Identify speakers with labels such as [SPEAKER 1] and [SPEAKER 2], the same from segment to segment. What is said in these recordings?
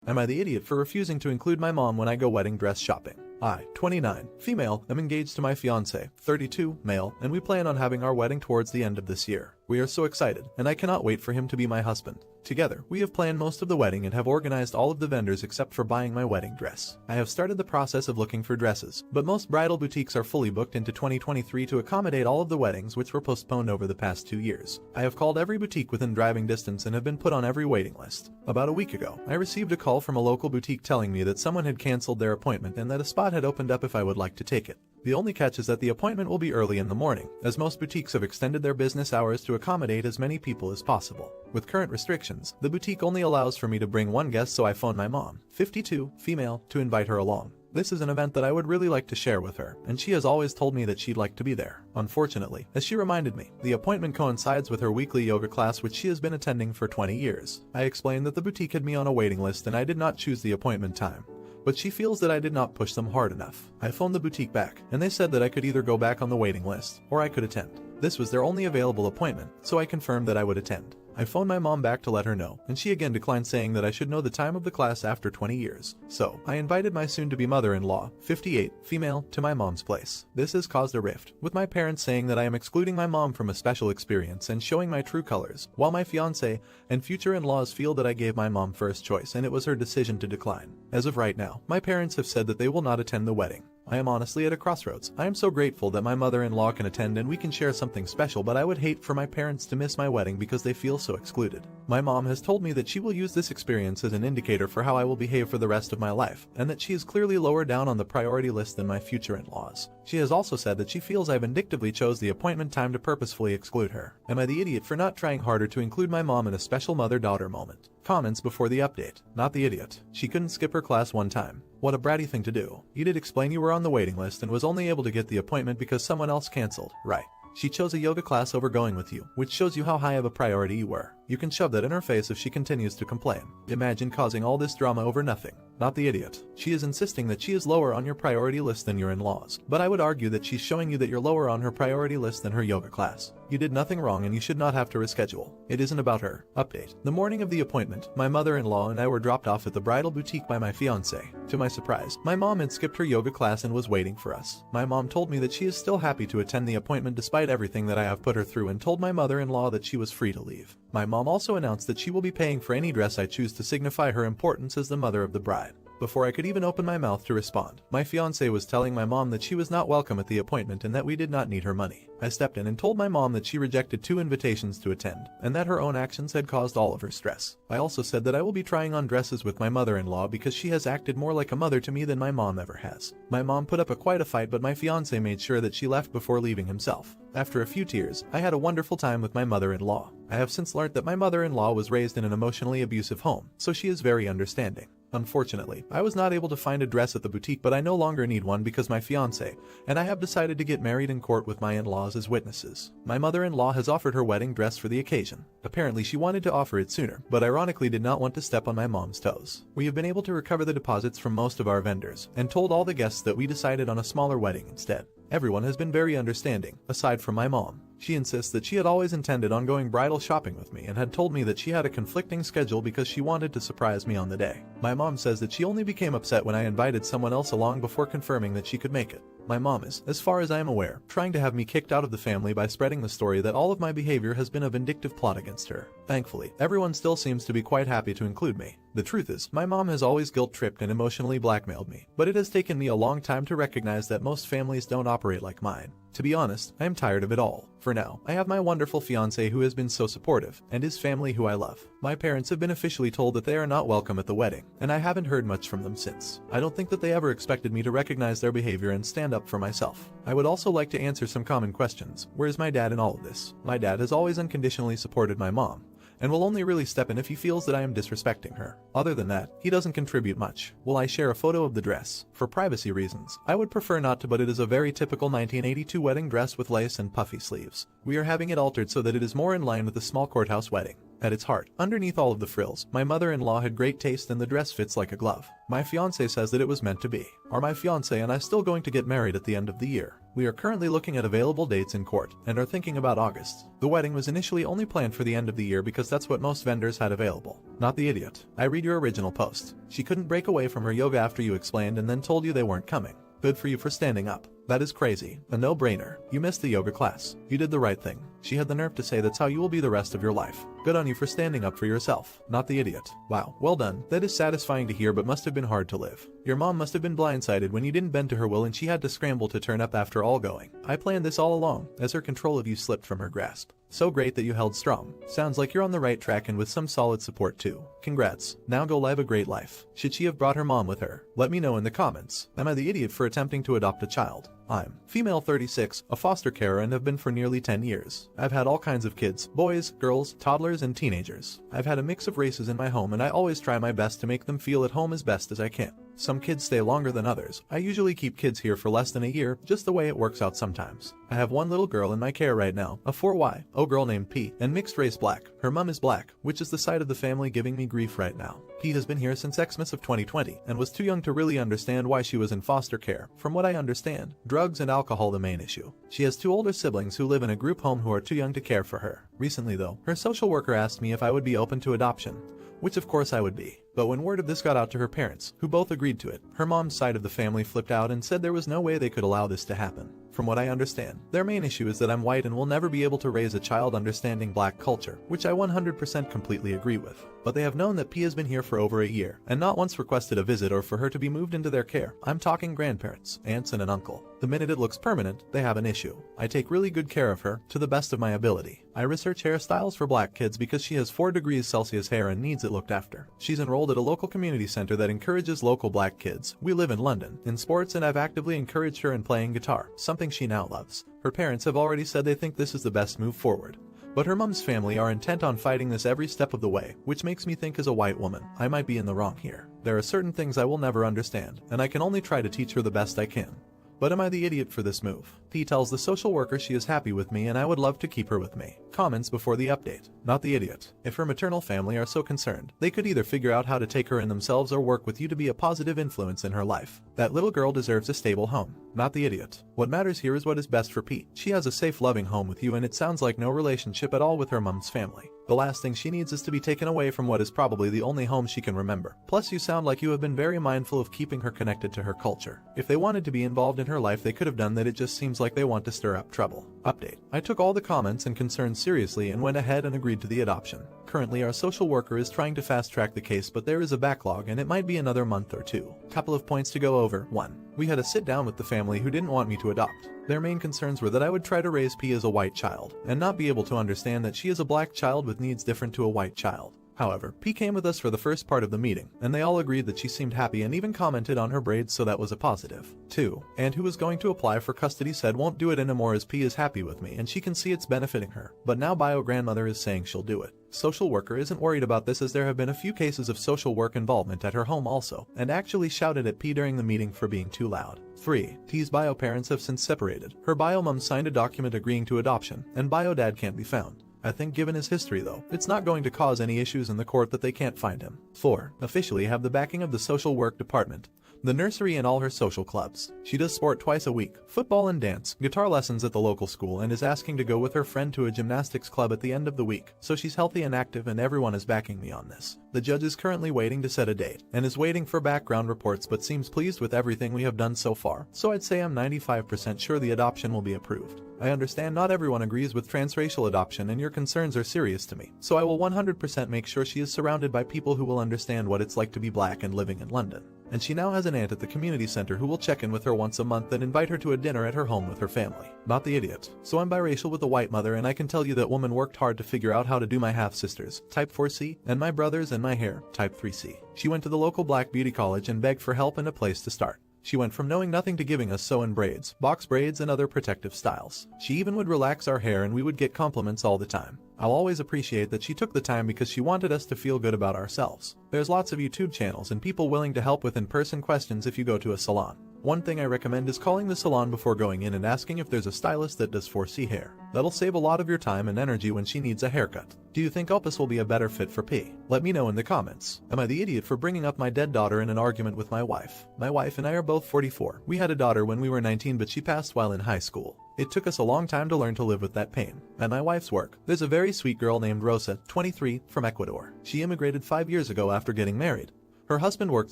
[SPEAKER 1] Am I the idiot for refusing to include my mom when I go wedding dress shopping? I, 29, female, am engaged to my fiancé, 32, male, and we plan on having our wedding towards the end of this year. We are so excited, and I cannot wait for him to be my husband. Together, we have planned most of the wedding and have organized all of the vendors except for buying my wedding dress. I have started the process of looking for dresses, but most bridal boutiques are fully booked into 2023 to accommodate all of the weddings which were postponed over the past 2 years. I have called every boutique within driving distance and have been put on every waiting list. About a week ago, I received a call from a local boutique telling me that someone had canceled their appointment and that a spot had opened up if I would like to take it. The only catch is that the appointment will be early in the morning, as most boutiques have extended their business hours to accommodate as many people as possible. With current restrictions, the boutique only allows for me to bring one guest, so I phoned my mom, 52, female, to invite her along. This is an event that I would really like to share with her, and she has always told me that she'd like to be there. Unfortunately, as she reminded me, the appointment coincides with her weekly yoga class which she has been attending for 20 years. I explained that the boutique had me on a waiting list and I did not choose the appointment time, but she feels that I did not push them hard enough. I phoned the boutique back, and they said that I could either go back on the waiting list, or I could attend. This was their only available appointment, so I confirmed that I would attend. I phoned my mom back to let her know, and she again declined, saying that I should know the time of the class after 20 years. So, I invited my soon-to-be mother-in-law, 58, female, to my mom's place. This has caused a rift, with my parents saying that I am excluding my mom from a special experience and showing my true colors, while my fiancé and future in-laws feel that I gave my mom first choice and it was her decision to decline. As of right now, my parents have said that they will not attend the wedding. I am honestly at a crossroads. I am so grateful that my mother-in-law can attend and we can share something special, but I would hate for my parents to miss my wedding because they feel so excluded. My mom has told me that she will use this experience as an indicator for how I will behave for the rest of my life, and that she is clearly lower down on the priority list than my future in-laws. She has also said that she feels I vindictively chose the appointment time to purposefully exclude her. Am I the idiot for not trying harder to include my mom in a special mother-daughter moment? Comments before the update. Not the idiot. She couldn't skip her class one time. What a bratty thing to do. You did explain you were on the waiting list and was only able to get the appointment because someone else canceled, right? She chose a yoga class over going with you, which shows you how high of a priority you were. You can shove that in her face if she continues to complain. Imagine causing all this drama over nothing. Not the idiot. She is insisting that she is lower on your priority list than your in-laws, but I would argue that she's showing you that you're lower on her priority list than her yoga class. You did nothing wrong and you should not have to reschedule. It isn't about her. Update. The morning of the appointment, my mother-in-law and I were dropped off at the bridal boutique by my fiancé. To my surprise, my mom had skipped her yoga class and was waiting for us. My mom told me that she is still happy to attend the appointment despite everything that I have put her through, and told my mother-in-law that she was free to leave. My mom also announced that she will be paying for any dress I choose to signify her importance as the mother of the bride. Before I could even open my mouth to respond, my fiancé was telling my mom that she was not welcome at the appointment and that we did not need her money. I stepped in and told my mom that she rejected 2 invitations to attend, and that her own actions had caused all of her stress. I also said that I will be trying on dresses with my mother-in-law because she has acted more like a mother to me than my mom ever has. My mom put up quite a fight, but my fiancé made sure that she left before leaving himself. After a few tears, I had a wonderful time with my mother-in-law. I have since learned that my mother-in-law was raised in an emotionally abusive home, so she is very understanding. Unfortunately, I was not able to find a dress at the boutique, but I no longer need one because my fiancé and I have decided to get married in court with my in-laws as witnesses. My mother-in-law has offered her wedding dress for the occasion. Apparently she wanted to offer it sooner, but ironically did not want to step on my mom's toes. We have been able to recover the deposits from most of our vendors and told all the guests that we decided on a smaller wedding instead. Everyone has been very understanding, aside from my mom. She insists that she had always intended on going bridal shopping with me and had told me that she had a conflicting schedule because she wanted to surprise me on the day. My mom says that she only became upset when I invited someone else along before confirming that she could make it. My mom is, as far as I am aware, trying to have me kicked out of the family by spreading the story that all of my behavior has been a vindictive plot against her. Thankfully, everyone still seems to be quite happy to include me. The truth is, my mom has always guilt-tripped and emotionally blackmailed me, but it has taken me a long time to recognize that most families don't operate like mine. To be honest, I am tired of it all. For now, I have my wonderful fiancé who has been so supportive, and his family who I love. My parents have been officially told that they are not welcome at the wedding, and I haven't heard much from them since. I don't think that they ever expected me to recognize their behavior and stand up for myself. I would also like to answer some common questions. Where is my dad in all of this? My dad has always unconditionally supported my mom, and will only really step in if he feels that I am disrespecting her. Other than that, he doesn't contribute much. Will I share a photo of the dress? For privacy reasons, I would prefer not to, but it is a very typical 1982 wedding dress with lace and puffy sleeves. We are having it altered so that it is more in line with the small courthouse wedding. At its heart, underneath all of the frills, my mother-in-law had great taste and the dress fits like a glove. My fiance says that it was meant to be. Are my fiance and I still going to get married at the end of the year? We are currently looking at available dates in court and are thinking about August. The wedding was initially only planned for the end of the year because that's what most vendors had available. Not the idiot. I read your original post. She couldn't break away from her yoga after you explained and then told you they weren't coming. Good for you for standing up. That is crazy. A no-brainer. You missed the yoga class. You did the right thing. She had the nerve to say that's how you will be the rest of your life. Good on you for standing up for yourself. Not the idiot. Wow, well done. That is satisfying to hear but must have been hard to live. Your mom must have been blindsided when you didn't bend to her will and she had to scramble to turn up after all going. I planned this all along, as her control of you slipped from her grasp. So great that you held strong. Sounds like you're on the right track and with some solid support too. Congrats. Now go live a great life. Should she have brought her mom with her? Let me know in the comments. Am I the idiot for attempting to adopt a child? I'm female 36, a foster carer and have been for nearly 10 years. I've had all kinds of kids, boys, girls, toddlers, and teenagers. I've had a mix of races in my home and I always try my best to make them feel at home as best as I can. Some kids stay longer than others. I usually keep kids here for less than a year, just the way it works out sometimes. I have one little girl in my care right now, a 4Y, girl named P, and mixed race black. Her mom is black, which is the side of the family giving me grief right now. P has been here since Xmas of 2020, and was too young to really understand why she was in foster care. From what I understand, drugs and alcohol the main issue. She has 2 older siblings who live in a group home who are too young to care for her. Recently though, her social worker asked me if I would be open to adoption, which of course I would be. But when word of this got out to her parents, who both agreed to it, her mom's side of the family flipped out and said there was no way they could allow this to happen. From what I understand, their main issue is that I'm white and will never be able to raise a child understanding black culture, which I 100% completely agree with. But they have known that P has been here for over a year, and not once requested a visit or for her to be moved into their care. I'm talking grandparents, aunts and an uncle. The minute it looks permanent, they have an issue. I take really good care of her, to the best of my ability. I research hairstyles for black kids because she has 4 degrees Celsius hair and needs it looked after. She's enrolled at a local community center that encourages local black kids, we live in London, in sports, and I've actively encouraged her in playing guitar, something she now loves. Her parents have already said they think this is the best move forward. But her mom's family are intent on fighting this every step of the way, which makes me think as a white woman, I might be in the wrong here. There are certain things I will never understand, and I can only try to teach her the best I can. But am I the idiot for this move? P tells the social worker she is happy with me and I would love to keep her with me. Comments before the update. Not the idiot. If her maternal family are so concerned, they could either figure out how to take her in themselves or work with you to be a positive influence in her life. That little girl deserves a stable home. Not the idiot. What matters here is what is best for P. She has a safe, loving home with you and it sounds like no relationship at all with her mom's family. The last thing she needs is to be taken away from what is probably the only home she can remember. Plus you sound like you have been very mindful of keeping her connected to her culture. If they wanted to be involved in her life they could have done that, it just seems like they want to stir up trouble. Update. I took all the comments and concerns seriously and went ahead and agreed to the adoption. Currently our social worker is trying to fast track the case but there is a backlog and it might be another month or 2. Couple of points to go over. 1. We had a sit down with the family who didn't want me to adopt. Their main concerns were that I would try to raise P as a white child, and not be able to understand that she is a black child with needs different to a white child. However, P came with us for the first part of the meeting, and they all agreed that she seemed happy and even commented on her braids, so that was a positive. 2. And who was going to apply for custody said won't do it anymore as P is happy with me and she can see it's benefiting her, but now bio grandmother is saying she'll do it. Social worker isn't worried about this as there have been a few cases of social work involvement at her home also, and actually shouted at P during the meeting for being too loud. 3. P's bio parents have since separated. Her bio mom signed a document agreeing to adoption, and bio dad can't be found. I think given his history though, it's not going to cause any issues in the court that they can't find him. 4. Officially have the backing of the social work department, the nursery and all her social clubs. She does sport twice a week, football and dance, guitar lessons at the local school, and is asking to go with her friend to a gymnastics club at the end of the week, so she's healthy and active and everyone is backing me on this. The judge is currently waiting to set a date, and is waiting for background reports but seems pleased with everything we have done so far, so I'd say I'm 95% sure the adoption will be approved. I understand not everyone agrees with transracial adoption and your concerns are serious to me, so I will 100% make sure she is surrounded by people who will understand what it's like to be black and living in London. And she now has an aunt at the community center who will check in with her once a month and invite her to a dinner at her home with her family. Not the idiot. So I'm biracial with a white mother and I can tell you that woman worked hard to figure out how to do my half-sisters, type 4C, and my brothers and my hair, type 3C. She went to the local black beauty college and begged for help and a place to start. She went from knowing nothing to giving us sew-in braids, box braids and other protective styles. She even would relax our hair and we would get compliments all the time. I'll always appreciate that she took the time because she wanted us to feel good about ourselves. There's lots of YouTube channels and people willing to help with in-person questions if you go to a salon. One thing I recommend is calling the salon before going in and asking if there's a stylist that does 4C hair. That'll save a lot of your time and energy when she needs a haircut. Do you think Opus will be a better fit for P? Let me know in the comments. Am I the idiot for bringing up my dead daughter in an argument with my wife? My wife and I are both 44. We had a daughter when we were 19, but she passed while in high school. It took us a long time to learn to live with that pain. At my wife's work, there's a very sweet girl named Rosa, 23, from Ecuador. She immigrated 5 years ago after getting married. Her husband worked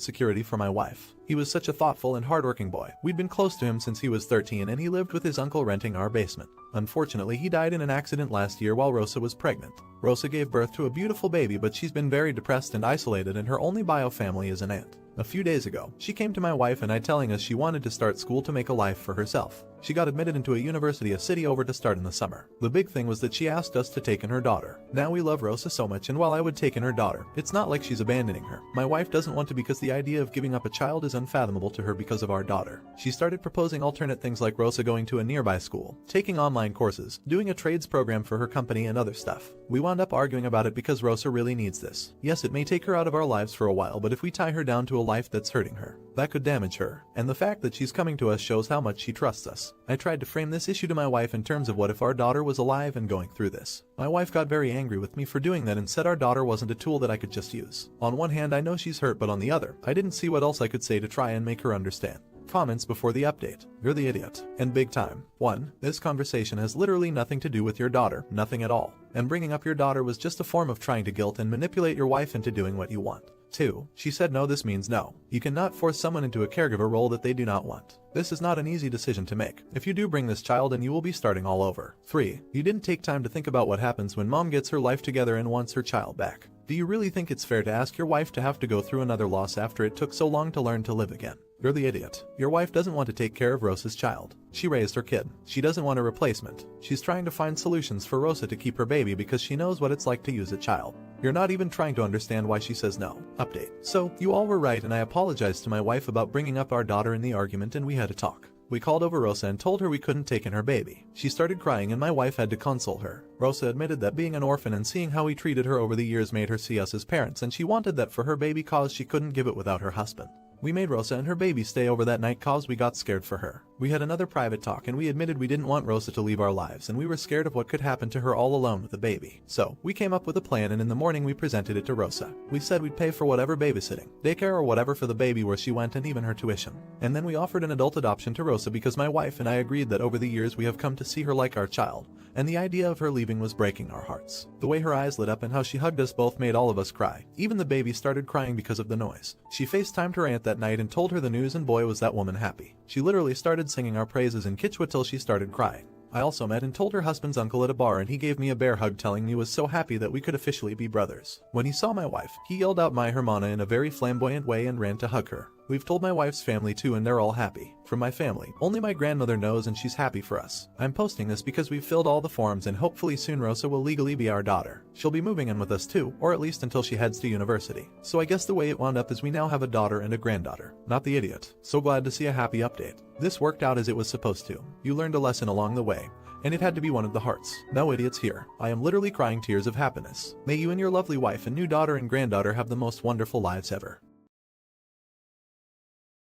[SPEAKER 1] security for my wife. He was such a thoughtful and hardworking boy. We'd been close to him since he was 13 and he lived with his uncle renting our basement. Unfortunately, he died in an accident last year while Rosa was pregnant. Rosa gave birth to a beautiful baby, but she's been very depressed and isolated, and her only bio family is an aunt. A few days ago, she came to my wife and I telling us she wanted to start school to make a life for herself. She got admitted into a university a city over to start in the summer. The big thing was that she asked us to take in her daughter. Now we love Rosa so much, and while I would take in her daughter, it's not like she's abandoning her. My wife doesn't want to because the idea of giving up a child is unfathomable to her because of our daughter. She started proposing alternate things like Rosa going to a nearby school, taking online courses, doing a trades program for her company and other stuff. We wound up arguing about it because Rosa really needs this. Yes, it may take her out of our lives for a while, but if we tie her down to a life that's hurting her, that could damage her. And the fact that she's coming to us shows how much she trusts us. I tried to frame this issue to my wife in terms of what if our daughter was alive and going through this. My wife got very angry with me for doing that and said our daughter wasn't a tool that I could just use. On one hand, I know she's hurt, but on the other, I didn't see what else I could say to try and make her understand. Comments before the update. You're the idiot. And big time. 1. This conversation has literally nothing to do with your daughter, nothing at all. And bringing up your daughter was just a form of trying to guilt and manipulate your wife into doing what you want. 2. She said no, this means no. You cannot force someone into a caregiver role that they do not want. This is not an easy decision to make. If you do bring this child in, you will be starting all over. 3. You didn't take time to think about what happens when mom gets her life together and wants her child back. Do you really think it's fair to ask your wife to have to go through another loss after it took so long to learn to live again? You're the idiot. Your wife doesn't want to take care of Rosa's child. She raised her kid. She doesn't want a replacement. She's trying to find solutions for Rosa to keep her baby because she knows what it's like to use a child. You're not even trying to understand why she says no. Update. So, you all were right, and I apologized to my wife about bringing up our daughter in the argument, and we had a talk. We called over Rosa and told her we couldn't take in her baby. She started crying and my wife had to console her. Rosa admitted that being an orphan and seeing how we treated her over the years made her see us as parents, and she wanted that for her baby cause she couldn't give it without her husband. We made Rosa and her baby stay over that night cause we got scared for her. We had another private talk and we admitted we didn't want Rosa to leave our lives, and we were scared of what could happen to her all alone with the baby. So, we came up with a plan, and in the morning we presented it to Rosa. We said we'd pay for whatever babysitting, daycare or whatever for the baby where she went, and even her tuition. And then we offered an adult adoption to Rosa because my wife and I agreed that over the years we have come to see her like our child, and the idea of her leaving was breaking our hearts. The way her eyes lit up and how she hugged us both made all of us cry. Even the baby started crying because of the noise. She FaceTimed her aunt that night and told her the news, and boy was that woman happy. She literally started singing our praises in Quechua till she started crying. I also met and told her husband's uncle at a bar, and he gave me a bear hug telling me he was so happy that we could officially be brothers. When he saw my wife, he yelled out my hermana in a very flamboyant way and ran to hug her. We've told my wife's family too, and they're all happy. From my family, only my grandmother knows, and she's happy for us. I'm posting this because we've filled all the forms, and hopefully soon Rosa will legally be our daughter. She'll be moving in with us too, or at least until she heads to university. So I guess the way it wound up is we now have a daughter and a granddaughter. Not the idiot. So glad to see a happy update. This worked out as it was supposed to. You learned a lesson along the way, and it had to be one of the hearts. No idiots here. I am literally crying tears of happiness. May you and your lovely wife and new daughter and granddaughter have the most wonderful lives ever.